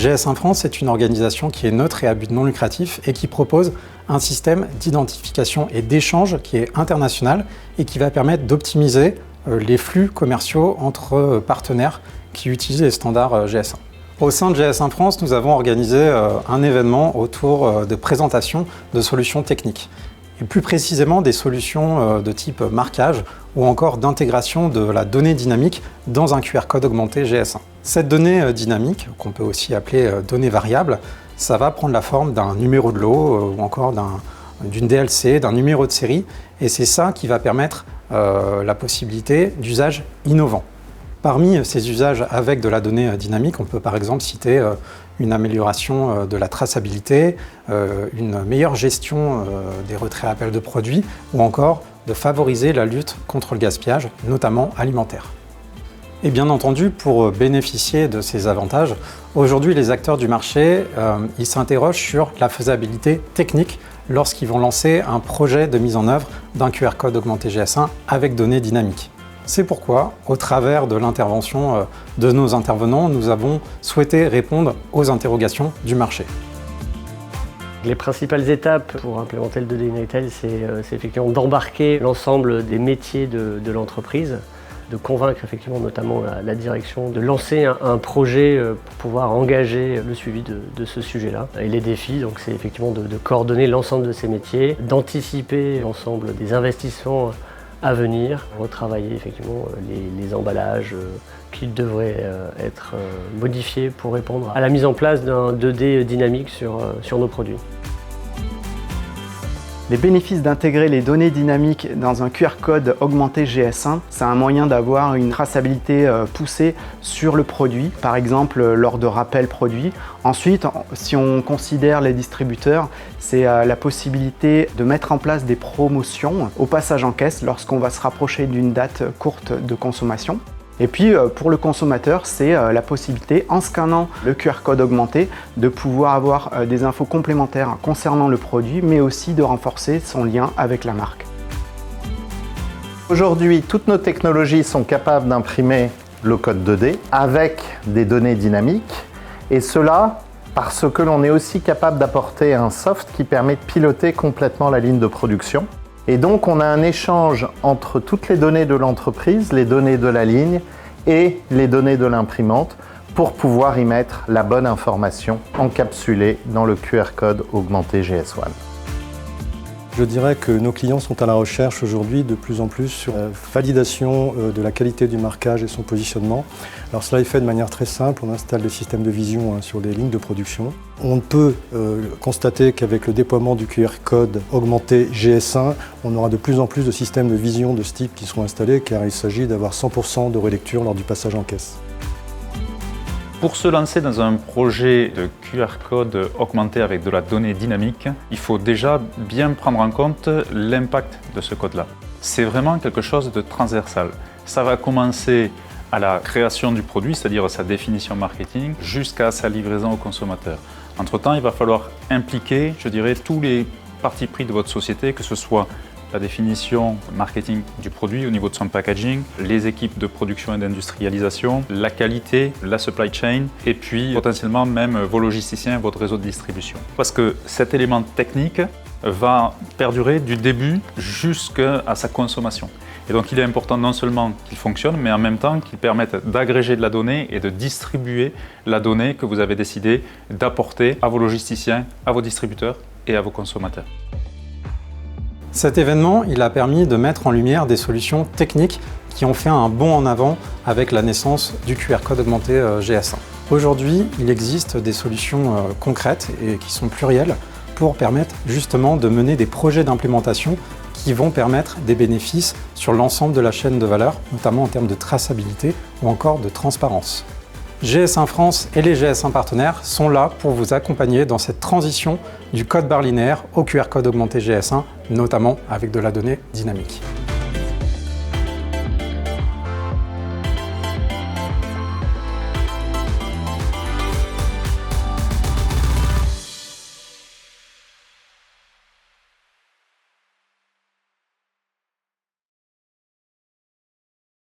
GS1 France est une organisation qui est neutre et à but non lucratif et qui propose un système d'identification et d'échange qui est international et qui va permettre d'optimiser les flux commerciaux entre partenaires qui utilisent les standards GS1. Au sein de GS1 France, nous avons organisé un événement autour de présentation de solutions techniques. Et plus précisément des solutions de type marquage ou encore d'intégration de la donnée dynamique dans un QR code augmenté GS1. Cette donnée dynamique, qu'on peut aussi appeler donnée variable, ça va prendre la forme d'un numéro de lot ou encore d'une DLC, d'un numéro de série, et c'est ça qui va permettre la possibilité d'usages innovants. Parmi ces usages avec de la donnée dynamique, on peut par exemple citer une amélioration de la traçabilité, une meilleure gestion des retraits appels de produits ou encore de favoriser la lutte contre le gaspillage, notamment alimentaire. Et bien entendu, pour bénéficier de ces avantages, aujourd'hui les acteurs du marché ils s'interrogent sur la faisabilité technique lorsqu'ils vont lancer un projet de mise en œuvre d'un QR code augmenté GS1 avec données dynamiques. C'est pourquoi, au travers de l'intervention de nos intervenants, nous avons souhaité répondre aux interrogations du marché. Les principales étapes pour implémenter le 2D in Retail, c'est effectivement d'embarquer l'ensemble des métiers de l'entreprise, de convaincre effectivement notamment la direction, de lancer un projet pour pouvoir engager le suivi de ce sujet-là. Et les défis, donc, c'est effectivement de coordonner l'ensemble de ces métiers, d'anticiper l'ensemble des investissements à venir, retravailler effectivement les emballages qui devraient être modifiés pour répondre à la mise en place d'un 2D dynamique sur nos produits. Les bénéfices d'intégrer les données dynamiques dans un QR code augmenté GS1, c'est un moyen d'avoir une traçabilité poussée sur le produit, par exemple lors de rappels produits. Ensuite, si on considère les distributeurs, c'est la possibilité de mettre en place des promotions au passage en caisse lorsqu'on va se rapprocher d'une date courte de consommation. Et puis pour le consommateur, c'est la possibilité, en scannant le QR code augmenté, de pouvoir avoir des infos complémentaires concernant le produit, mais aussi de renforcer son lien avec la marque. Aujourd'hui, toutes nos technologies sont capables d'imprimer le code 2D avec des données dynamiques, et cela parce que l'on est aussi capable d'apporter un soft qui permet de piloter complètement la ligne de production. Et donc on a un échange entre toutes les données de l'entreprise, les données de la ligne et les données de l'imprimante pour pouvoir y mettre la bonne information encapsulée dans le QR code augmenté GS1. Je dirais que nos clients sont à la recherche aujourd'hui de plus en plus sur la validation de la qualité du marquage et son positionnement. Alors cela est fait de manière très simple, on installe des systèmes de vision sur les lignes de production. On peut constater qu'avec le déploiement du QR code augmenté GS1, on aura de plus en plus de systèmes de vision de ce type qui seront installés car il s'agit d'avoir 100% de relecture lors du passage en caisse. Pour se lancer dans un projet de QR code augmenté avec de la donnée dynamique, il faut déjà bien prendre en compte l'impact de ce code-là. C'est vraiment quelque chose de transversal. Ça va commencer à la création du produit, c'est-à-dire sa définition marketing, jusqu'à sa livraison au consommateur. Entre-temps, il va falloir impliquer, je dirais, tous les parties pris de votre société, que ce soit la définition marketing du produit au niveau de son packaging, les équipes de production et d'industrialisation, la qualité, la supply chain et puis potentiellement même vos logisticiens, votre réseau de distribution. Parce que cet élément technique va perdurer du début jusqu'à sa consommation. Et donc il est important non seulement qu'il fonctionne, mais en même temps qu'il permette d'agréger de la donnée et de distribuer la donnée que vous avez décidé d'apporter à vos logisticiens, à vos distributeurs et à vos consommateurs. Cet événement, il a permis de mettre en lumière des solutions techniques qui ont fait un bond en avant avec la naissance du QR code augmenté GS1. Aujourd'hui, il existe des solutions concrètes et qui sont plurielles pour permettre justement de mener des projets d'implémentation qui vont permettre des bénéfices sur l'ensemble de la chaîne de valeur, notamment en termes de traçabilité ou encore de transparence. GS1 France et les GS1 partenaires sont là pour vous accompagner dans cette transition du code barre linéaire au QR code augmenté GS1, notamment avec de la donnée dynamique.